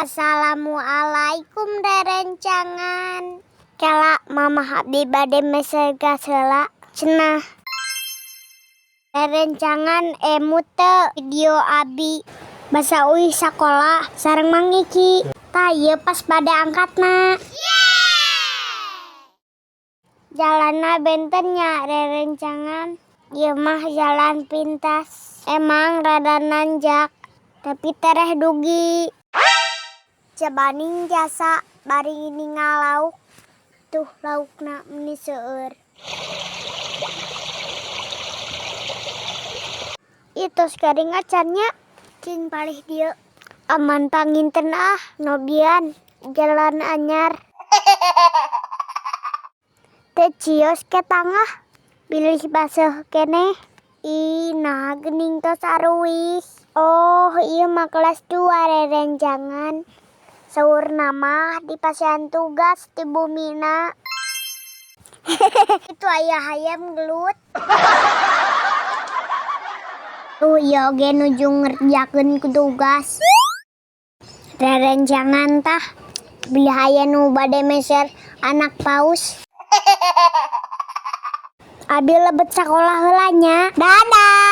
Assalamualaikum rerencangan. Kala mama abdi bade mesega heula cenah. Rerencangan teu video abi basa uih sakola sareng mangiki. Tah ieu pas bade angkatna. Jalanna benten nya rerencangan. Ieu mah jalan pintas. Emang rada nanjak, tapi tereh dugi. Cebaning jasa bari ningal lauk. Tuh laukna meni seueur. Itu sekering acannya cing palih dieu. Aman panginten nobian jalan anyar. Teu cios ke tangah bilih baseuh keneh. Nah geuning tos aruis. Oh ieu mah kelas 2 rerencangan. Saurna mah di pasian tugas di bumina. Itu aya hayam gelut. Tuh ieu oge nuju ngerjakeun tugas. Rerencangan tah bilih aya nu bade meser anak paus. Abi lebet sakola heula nya. Dadah.